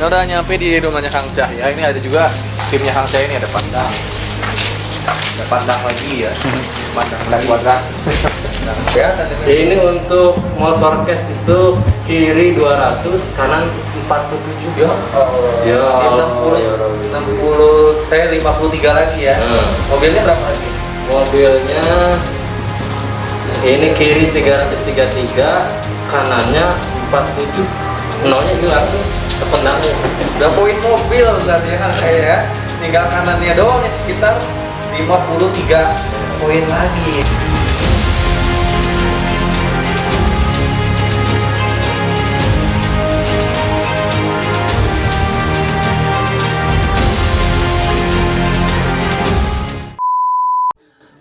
Kita udah nyampe di rumahnya Kang Cahya. Ini ada juga timnya Kang Cahya, ini ada pandang. Ada pandang lagi ya. Pandang kuadrat. Ini untuk motor cash itu kiri 200, kanan 47. Ya, masih 53 lagi ya. Mobilnya berapa lagi? Mobilnya ini kiri 333, kanannya 47. Nolnya hilang tuh, sependangnya. Udah poin mobil berarti ya Kang Cahya ya. Tinggal kanannya doang nih sekitar 53 poin lagi.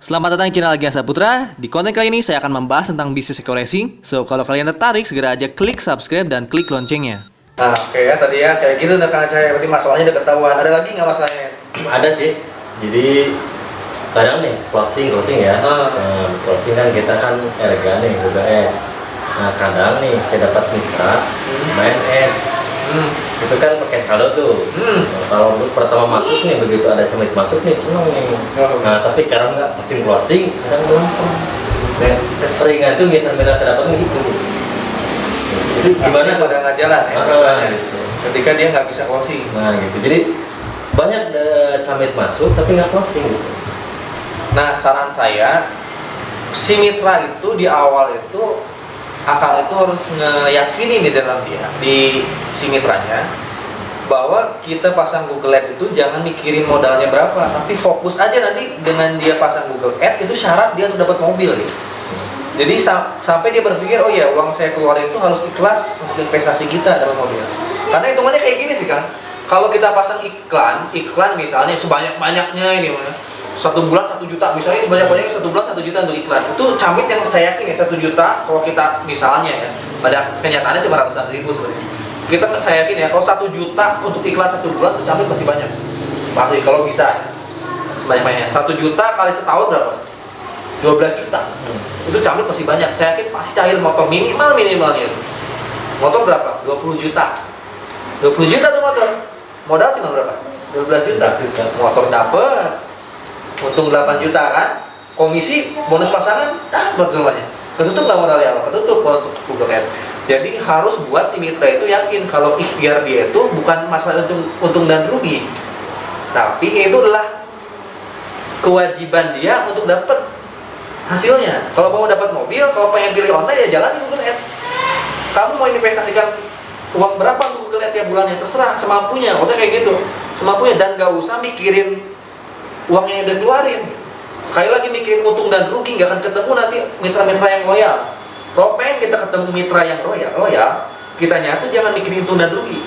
Selamat datang di channel Agian Saputra. Di konten kali ini saya akan membahas tentang bisnis eco racing. So, kalau kalian tertarik, segera aja klik subscribe dan klik loncengnya. Nah, oke ya, tadi ya, kayak gitu udah Kang Cahya. Berarti masalahnya udah ketahuan. Ada lagi nggak masalahnya? Ada sih. Jadi kadang nih closing ya. Closing kan kita kan erga nih, UBS. Nah kadang nih saya dapat mitra main ads. Itu kan pakai saldo tuh. Kalau pertama masuk nih, begitu ada cemit masuk nih, seneng nih. Nah tapi kadang nggak pasti closing, kadang belum. Dan keseringan tuh mitra saya dapat gitu. Jadi gimana pada nggak jalan ya? Gitu. Ketika dia nggak bisa closing. Nah gitu. Jadi banyak camit masuk tapi nggak closing gitu. Nah saran saya, si mitra itu di awal itu akal itu harus ngeyakini di dalam dia, di si mitranya, bahwa kita pasang Google Ads itu jangan mikirin modalnya berapa, tapi fokus aja nanti dengan dia pasang Google Ads itu syarat dia untuk dapat mobil gitu. Jadi sampai dia berpikir, oh ya uang saya keluarin itu harus ikhlas untuk investasi kita dalam mobil. Karena hitungannya kayak gini sih Kang, kalau kita pasang iklan misalnya sebanyak-banyaknya ini, 1 bulan 1 juta, misalnya sebanyak-banyaknya 1 bulan 1 juta untuk iklan, itu camit yang saya yakin ya 1 juta, kalau kita misalnya ya, pada kenyataannya cuma ratusan ribu sebenarnya. Saya yakin ya, kalau 1 juta untuk iklan 1 bulan, itu camit masih banyak. Pasti kalau bisa ya, sebanyak-banyaknya 1 juta kali setahun berapa? 12 juta. Itu camit masih banyak. Saya yakin pasti cair motor minimalnya. Motor berapa? 20 juta. 20 juta tuh motor. Modal cuma berapa? 12 juta. Motor dapet, untung 8 juta kan, komisi bonus pasangan dapat semuanya. Ketutup nggak modalnya apa? Ketutup untuk Google Ads. Jadi harus buat si mitra itu yakin kalau ikhtiar dia itu bukan masalah untung dan rugi, tapi itu adalah kewajiban dia untuk dapat hasilnya. Kalau mau dapat mobil, kalau pengen pilih online ya jalani Google Ads. Kamu mau investasikan uang berapa untuk Google Ads tiap bulannya, terserah, semampunya. Nggak usah kayak gitu, semampunya, dan nggak usah mikirin uang yang udah keluarin. Sekali lagi mikirin untung dan rugi, nggak akan ketemu nanti mitra-mitra yang loyal. Kalau pengen kita ketemu mitra yang loyal, kitanya tuh jangan mikirin untung dan rugi.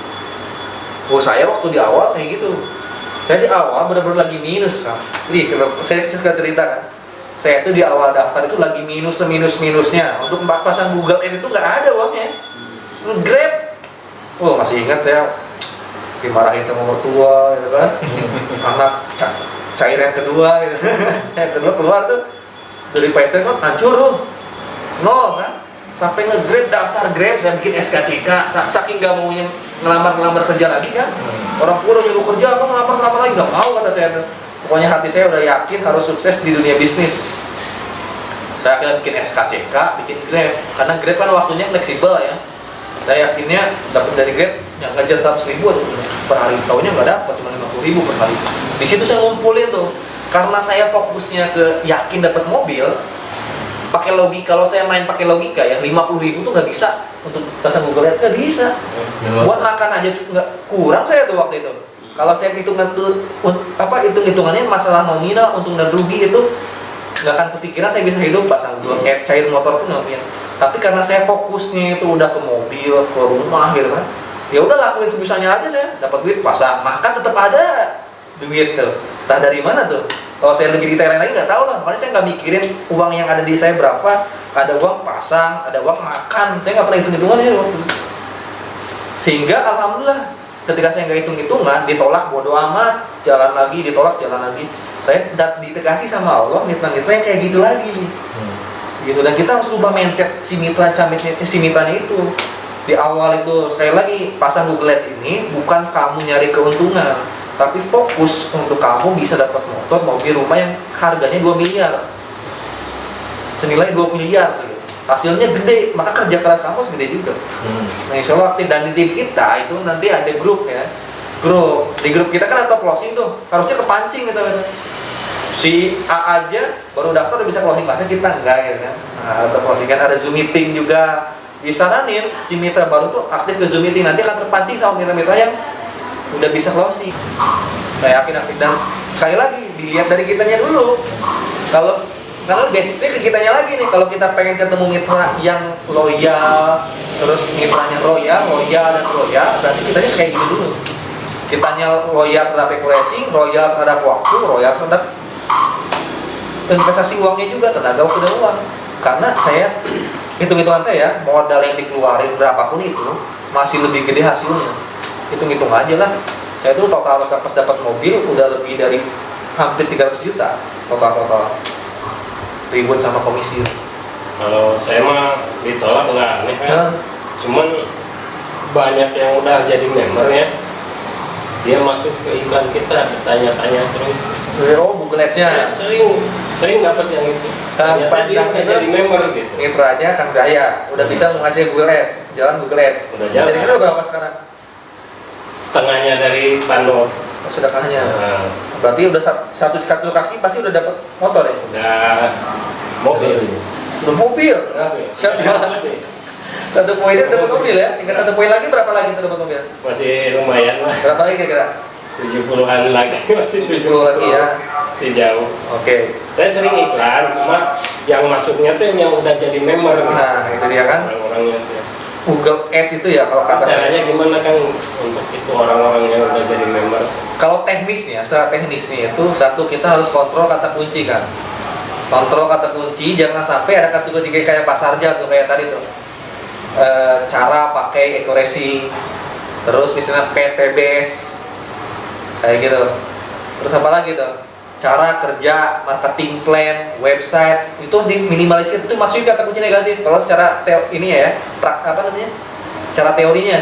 Oh saya waktu di awal kayak gitu. Saya di awal benar-benar lagi minus kan. Nih kalau saya cerita kan, saya tuh di awal daftar itu lagi minusnya. Untuk pasang Google Ads itu nggak ada uangnya. Grab. Oh masih ingat saya dimarahin sama mertua gitu kan. Anak cair yang kedua gitu. Yang kedua keluar tuh dari PT kan hancur tuh, nol kan, sampai nge-grab, daftar Grab, saya bikin SKCK, saking gak maunya ngelamar kerja lagi kan. Orang tua udah nyuruh kerja, apa ngelamar lagi, gak mau kata saya. Pokoknya hati saya udah yakin harus sukses di dunia bisnis. Saya akhirnya bikin SKCK, bikin Grab, karena Grab kan waktunya fleksibel ya. Saya yakinnya dapat dari Grab yang ngajar 100 ribu per hari, tahunnya nggak dapat, cuma 50 ribu per hari. Di situ saya ngumpulin tuh, karena saya fokusnya ke yakin dapat mobil. Pakai logika, kalau saya main pakai logika ya 50 ribu tuh nggak bisa untuk pasang Google Ads, nggak bisa. Buat makan aja nggak kurang saya tuh waktu itu. Kalau saya hitungannya masalah nominal, untung dan rugi itu nggak akan kepikiran saya bisa hidup pasang Google Ads, cair motor pun nggak punya. Tapi karena saya fokusnya itu udah ke mobil, ke rumah gitu kan, ya udah lakuin sebisanya aja. Saya dapat duit pasang, makan tetap ada duit tuh. Entah dari mana tuh. Kalau saya lebih detailin lagi nggak tahu lah. Makanya saya nggak mikirin uang yang ada di saya berapa. Ada uang pasang, ada uang makan. Saya nggak pernah hitung-hitungan ya waktu itu. Sehingga alhamdulillah ketika saya nggak hitung-hitungan, ditolak bodo amat, jalan lagi, ditolak jalan lagi. Saya dikasih sama Allah mitra-mitra yang kayak gitu lagi. Gitu. Dan kita harus ubah mindset si mitranya itu. Di awal itu sekali lagi pasang Google Ads ini bukan kamu nyari keuntungan, tapi fokus untuk kamu bisa dapat motor, mobil, rumah yang harganya 2 miliar, senilai 2 miliar gitu. Hasilnya gede, maka kerja keras kamu segede juga. Nah insya Allah aktif. Dan di tim kita itu nanti ada grup ya, di grup kita kan atau closing tuh harusnya kepancing gitu. Si A aja baru daftar udah bisa closing, masa kita enggak ya kan. Nah, atau closing kan ada Zoom meeting juga, disaranin si mitra baru tuh aktif ke Zoom meeting, nanti akan terpancing sama mitra-mitra yang udah bisa closing. Saya yakin aktif. Dan sekali lagi dilihat dari kitanya dulu. Kalau basicnya ke kitanya lagi nih, kalau kita pengen ketemu mitra yang loyal, terus mitranya royal dan loyal, berarti kitanya kayak gitu dulu. Kitanya loyal terhadap closing, royal terhadap waktu, royal terhadap investasi uangnya juga, tenaga waktu dan uang. Karena saya hitung-hitungan saya, modal yang dikeluarin berapapun itu masih lebih gede hasilnya. Hitung-hitung aja lah. Saya tuh total pas dapat mobil udah lebih dari hampir 300 juta total ribut sama komisi. Kalau saya mah ditolak nggak aneh kan, cuman banyak yang udah jadi member ya, dia masuk ke iklan kita, tanya-tanya terus. Oh, Google Ads-nya sering dapat yang itu. Ternyata dia udah jadi member gitu. Mitranya Kang Jaya udah bisa mengasih Google Ads, jalan Google Ads. Udah jalan. Jadi kira berapa sekarang? Setengahnya dari Pando. Sedekahnya. Nah, Berarti udah satu kaki pasti udah dapat motor ya? udah mobil. Udah mobil. Satu poinnya udah dapat mobil ya? Tinggal satu poin lagi, berapa lagi tuh dapat mobil? Masih lumayan lah. Berapa lagi kira-kira? 70-an lagi, masih 70 lagi ya. Masih jauh. Oke. Saya sering iklan, cuma yang masuknya tuh yang udah jadi member. Nah, itu dia kan. Orang-orangnya tuh. Google Ads itu ya kalau kata Caranya saya. gimana kan untuk itu orang-orang yang udah jadi member? Kalau teknisnya, secara teknisnya itu satu, kita harus kontrol kata kunci kan. Kontrol kata kunci, jangan sampai ada kata kunci kayak Pak Sarja tuh, kayak tadi tuh. Cara pakai accuracy, terus misalnya PTBS, kayak gitu. Terus apa lagi tuh? Cara kerja, marketing plan, website, itu harus diminimalisir. Itu masukin kata kunci negatif. Kalau secara ini ya, cara teorinya.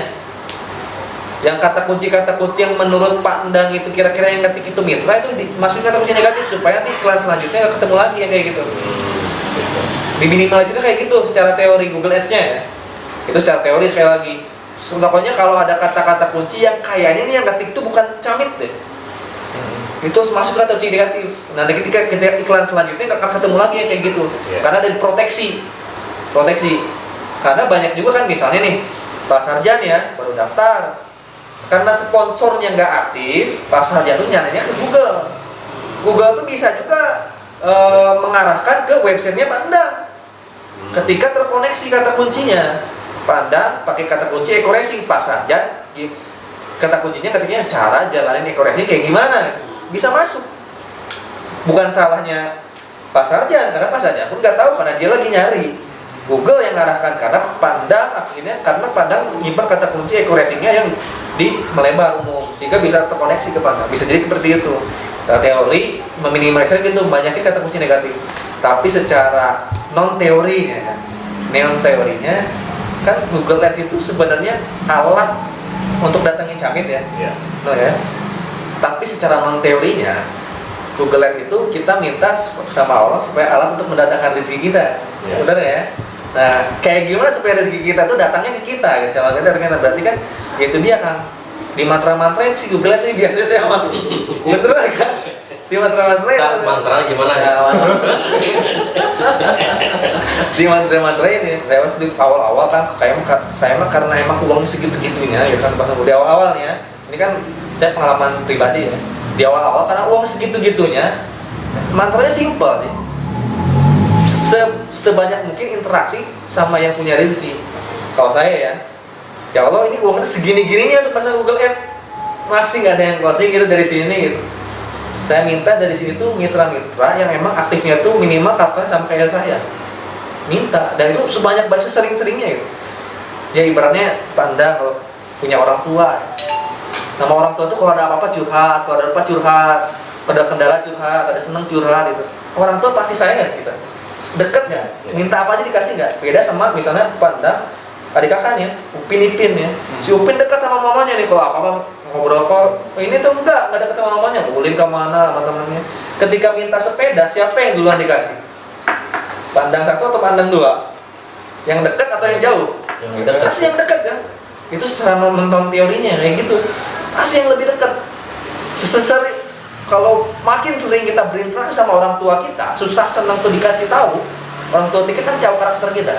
Yang kata kunci yang menurut pandang itu kira-kira yang ngetik itu mitra, itu masukin kata kunci negatif supaya nanti kelas selanjutnya nggak ketemu lagi yang kayak gitu. Diminimalisirnya kayak gitu secara teori Google Ads-nya ya. Itu secara teori sekali lagi. Pokoknya kalau ada kata-kata kunci yang kayaknya ini yang ngetik itu bukan camit deh. Itu harus masuk kata kunci negatif. Nanti ketika iklan selanjutnya nggak akan ketemu lagi yang kayak gitu. Karena ada proteksi. Karena banyak juga kan misalnya nih Pak Sarjan ya baru daftar. Karena sponsornya nggak aktif, Pak Sarjan tuh nyarinya ke Google. Google tuh bisa juga mengarahkan ke websitenya Pandang. Ketika terkoneksi kata kuncinya, Pandang pakai kata kunci accuracy, Pak Sarjan kata kuncinya ketiknya cara jalanin accuracy kayak gimana, bisa masuk. Bukan salahnya Pak Sarjan, karena Pak Sarjan pun nggak tahu karena dia lagi nyari. Google yang ngarahkan karena Pandang akhirnya karena Pandang nyimpan kata kunci accuracy-nya yang di melebar umum sehingga bisa terkoneksi ke Pandang. Bisa jadi seperti itu. Nah, teori meminimalisir gitu, banyakin kata kunci negatif. Tapi secara non teorinya kan Google Ads itu sebenarnya alat untuk datangin camit ya. Nah, ya. Tapi secara non teorinya Google Ads itu kita minta sama Allah supaya alat untuk mendatangkan rezeki kita. Benar ya? Nah, kayak gimana supaya rezeki kita tuh datangnya ke kita, gitu. Caranya berarti kan itu dia kan. Di mantra-mantra si Google Ads ini biasanya saya sama. Beneran kan? Di mantra-mantra mantra gimana ya? Di mantra-mantra ini saya di awal-awal kan saya mah karena emang uangnya segitu-gitunya gitu kan pas di awal-awalnya. Ini kan saya pengalaman pribadi ya. Di awal-awal karena uang segitu-gitunya mantranya simpel sih. Sebanyak mungkin interaksi sama yang punya rezeki. Kalau saya ya Allah ini uangnya segini-gininya untuk pasang Google Ads masih nggak ada yang closing gitu dari sini gitu. Saya minta dari sini tuh mitra-mitra yang emang aktifnya tuh minimal kartunya sama kayak saya. Minta dan itu sebanyak bahasa sering-seringnya gitu. Ya ibaratnya Pandang kalau punya orang tua. Nama orang tua tuh kalau ada apa-apa curhat, kalau ada apa curhat, ada kendala curhat, ada seneng curhat gitu. Orang tua pasti sayang nggak kita? Deket nggak? Minta apa aja dikasih nggak? Beda sama misalnya Pandang adik kakaknya, Upin Ipin ya. Si Upin dekat sama mamanya nih, kalau apa-apa ngobrol kok ini tuh enggak dekat sama mamanya, ulin kemana sama temennya. Ketika minta sepeda, siapa yang duluan dikasih? Pandang 1 atau pandang 2? Yang dekat atau yang jauh? Yang dekat. Kasih yang dekat kan? Itu secara nonton teorinya kayak gitu. Kasih yang lebih dekat. Sesering kalau makin sering kita berinteraksi sama orang tua kita, susah senang tuh dikasih tahu. Orang tua kita kan jauh karakter kita.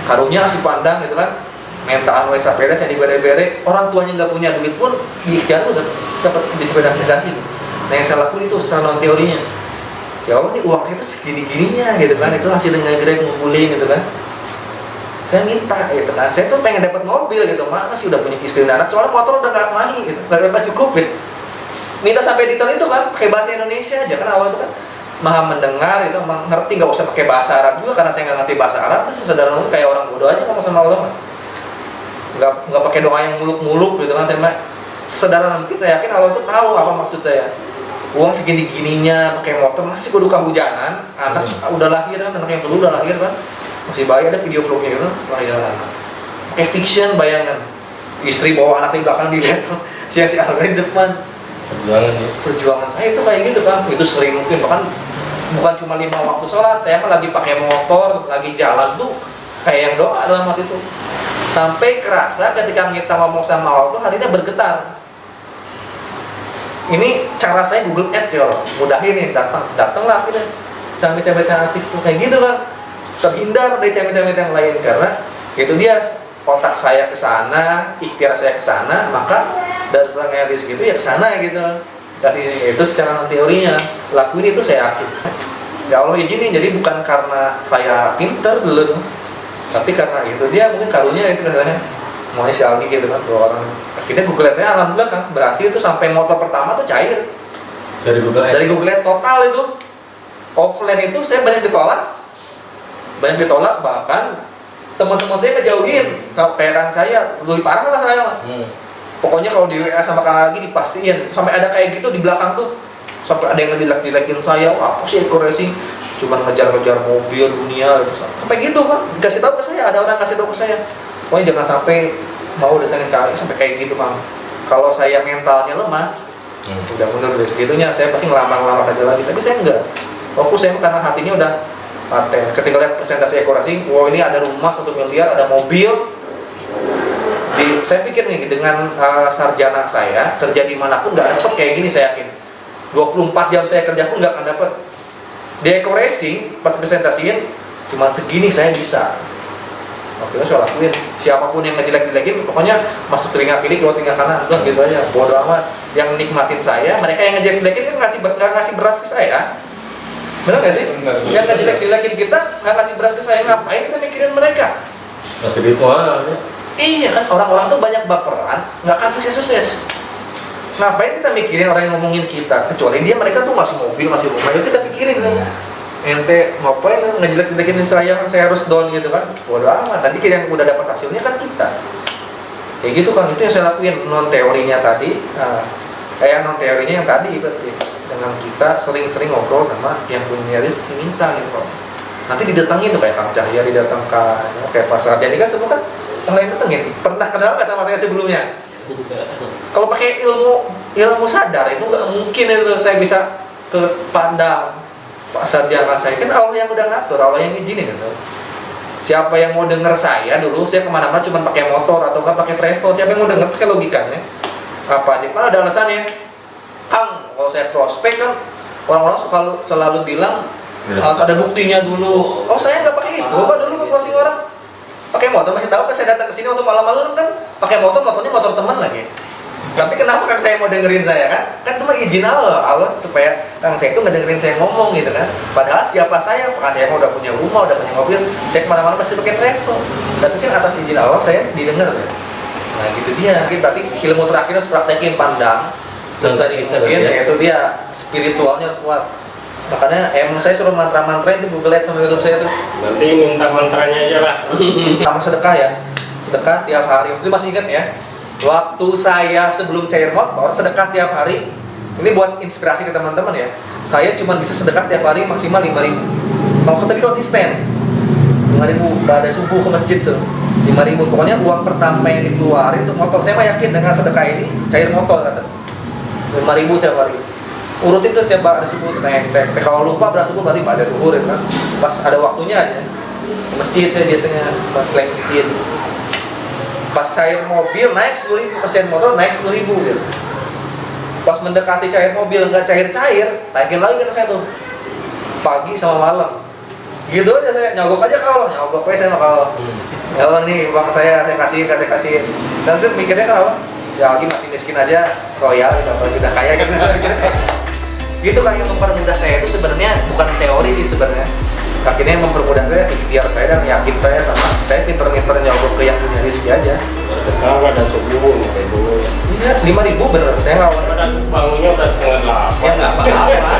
Karunya kasih pandang gitu kan. Mentaan wes sepeda yang dibere-bere, orang tuanya nggak punya duit pun ikhtiar udah dapat di sepeda dikasih. Nah yang saya lakuin itu secara non teorinya. Ya Allah ini uang kita segini-gininya gitu kan, itu hasil dengan Grab ngumpulin gitu kan. Saya minta gitu kan, saya tuh pengen dapat mobil gitu, masa sih udah punya istri dan anak, soalnya motor udah nggak mahi gitu, nggak cukup gitu. Minta sampai detail itu kan, pakai bahasa Indonesia aja kan, awal itu kan maha mendengar itu, mengerti, nggak usah pakai bahasa Arab juga karena saya nggak ngerti bahasa Arab, terus sesederhana kayak orang bodoh aja ngomong sama Allah, nggak pakai doa yang muluk-muluk gitu kan, saya mah sesederhana mungkin saya yakin Allah tuh tahu apa maksud saya. Uang segini-gininya pakai motor masih kudu kehujanan, anak udah lahir kan, anak yang kedua udah lahir kan, masih bayi, ada video vlognya gitu, lahiran anak pakai fiction, bayangan istri bawa anak di belakang di gendong, si Alvin di depan. Perjuangan saya itu kayak gitu kan, itu sering mungkin bahkan bukan cuma 5 waktu sholat, saya mah lagi pakai motor, lagi jalan tuh kayak yang doa dalam hati itu, sampai kerasa ketika kita ngomong sama Allah tuh hatinya bergetar. Ini cara saya Google Ads ya, mudahin nih datanglah akhirnya cami-cami yang aktif tuh kayak gitu kan, terhindar dari cami-cami yang lain karena itu dia otak saya ke sana, ikhtiar saya ke sana, maka datangnya rezeki itu ya ke sana gitu. Kasih itu secara non teorinya, lakuin itu saya yakin. Ya Allah izinin, jadi bukan karena saya pinter dulu, tapi karena itu dia mungkin karunia itu katanya. Maunya si Aldi gitu kan, 2 orang. Akhirnya Google Ads saya alhamdulillah kan berhasil tuh, sampai motor pertama tuh cair. Dari Google Ads? Dari Google Ads total itu. Offline itu saya banyak ditolak, bahkan teman-teman saya ngejauhin. Kayak kan saya, lebih parah lah saya. Pokoknya kalau di WA sama Kang lagi dipastiin, sampai ada kayak gitu di belakang tuh. Sampai ada yang ngejelek-jelekin saya, wah apa sih Eko Racing? Cuman ngejar-ngejar mobil dunia gitu. Sampai gitu kan, dikasih tahu ke saya, ada orang kasih tahu ke saya. Pokoknya jangan sampai mau datangin kami sampai kayak gitu Kang. Kalau saya mentalnya lemah, udah mundur dari segitunya, saya pasti ngelamar aja lagi. Tapi saya enggak. Fokus saya karena hatinya udah paten. Ketika lihat presentasi Eko Racing, wow ini ada rumah 1 miliar, ada mobil. Saya pikir nih dengan sarjana saya kerja dimanapun nggak dapet kayak gini, saya yakin. 24 jam saya kerja pun nggak akan dapet. Di Eko Racing pas presentasiin cuma segini saya bisa. Oke, saya lakuin. Siapapun yang ngejelek-jelekin, pokoknya masuk telinga kiri, keluar telinga kanan, udah gitu aja. Bodoh amat. Yang nikmatin saya, mereka yang ngejelek-jelekin kan nggak ngasih beras ke saya. Benar nggak sih? Benar. Yang ngejelek-jelekin kita nggak ngasih beras ke saya, ngapain kita mikirin mereka? Masih duit mahal ya? Iya kan, orang-orang tuh banyak baperan, nggak akan sukses. Ngapain kita mikirin orang yang ngomongin kita? Kecuali mereka tuh masih mobil, masih rumah, itu kita pikirin kan. Ente ngapain ngejelek-jelekin saya harus down gitu kan? Bodoh amat, nanti yang udah dapat hasilnya kan kita. Kayak gitu kan, itu yang saya lakuin. Non teorinya tadi, non teorinya yang tadi berarti dengan kita sering-sering ngobrol sama yang punya rezeki, minta gitu kok. Nanti didatengin tuh kayak Kang Cahya didatangkan, kayak Pak Sarjani kan semua kan yang lain datengin. Pernah kenal nggak sama saya sebelumnya? Kalau pakai ilmu sadar itu nggak mungkin itu saya bisa ke pandang Pak Sarjana saya, kan Allah yang udah ngatur, Allah yang izinin gitu. Siapa yang mau denger saya dulu, saya kemana-mana cuma pakai motor atau nggak pakai travel, siapa yang mau denger pakai logikanya? Apa aja? Kan ada alasannya. Kang, kalau saya prospek kan orang-orang selalu bilang harus ada buktinya dulu. Oh saya nggak pakai itu, kok dulu ke closing orang pakai motor, masih tahu kan saya datang ke sini waktu malam-malam kan pakai motornya motor teman lagi. Tapi kenapa Kang saya mau dengerin saya kan? Kan itu mah izin Allah supaya Kang saya itu ngedengerin saya ngomong gitu kan. Padahal siapa saya? Kang saya mau udah punya rumah, udah punya mobil, saya kemana-mana pasti pakai travel. Tapi kan atas izin Allah saya didengar ya. Nah gitu dia. Berarti ilmu terakhir harus praktekin, pandang sesering mungkin, yaitu dia spiritualnya kuat. Makanya emang saya suruh mantra-mantra itu Google Ads sama YouTube saya tuh. Nanti minta mantranya aja lah. Sama sedekah ya. Sedekah tiap hari. Itu masih ingat ya. Waktu saya sebelum cair motor, sedekah tiap hari. Ini buat inspirasi ke teman-teman ya. Saya cuma bisa sedekah tiap hari maksimal 5.000. Kalau tadi konsisten 5.000 pada subuh ke masjid tuh. 5.000. Pokoknya uang pertama yang dikeluarin untuk motor. Saya mah yakin dengan sedekah ini cair motor kata. 5.000 tiap hari. Urutin tuh tiap hari subuh naik. Kalau lupa beras subuh berarti pada zuhur ya kan. Pas ada waktunya aja. Ke masjid saya biasanya selain masjid. Pas cair mobil naik 10.000, pas cair motor naik 10.000 gitu. Pas mendekati cair mobil nggak cair-cair, naikin lagi kata saya tuh. Pagi sama malam. Gitu aja saya nyogok aja kalau nyogok aja saya mah kalau. Kalau nih uang saya kasih. Nanti mikirnya kalau ya lagi masih miskin aja royal gitu, kalau kita kaya gitu. Gitu kan yang mempermudah saya itu sebenarnya bukan teori sih sebenarnya. Akhirnya mempermudah saya, ikhtiar saya dan yakin saya sama saya pinter-pinter nyogok ke yang punya rezeki aja. Sedekah pada subuh 5.000 ya. Iya, 5.000 bener. Saya ngawal. Pada bangunnya udah 7:30. Ya nggak apa-apa.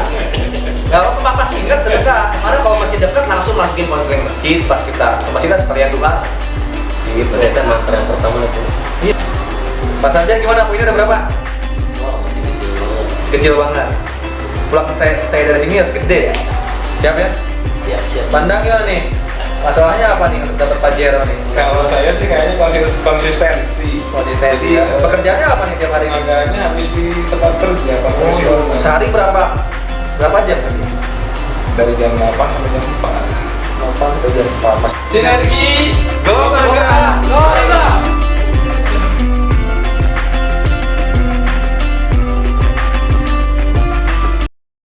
Nggak apa-apa, pas ingat sedekah. Kemarin kalau masih dekat langsung masukin konseling masjid pas kita ke masjid seperti yang doa. Gitu. Ternyata mantra yang pertama itu. Iya. Pas aja gimana? Poinnya udah berapa? Wah, masih kecil banget. Masih kecil banget. Pulang saya dari sini harus gede ya. Siap ya? Siap. Pandang gimana nih? Masalahnya apa nih untuk dapat pajero nih? Kalau saya sih kayaknya konsistensi. Konsistensi. Jadi, Pekerjaannya apa nih tiap hari? Tenaganya habis di tempat kerja profesional. Sehari berapa jam tadi? Dari jam 8 sampai jam 4. 8 sampai jam 4. Sinergi, go bergerak! Go!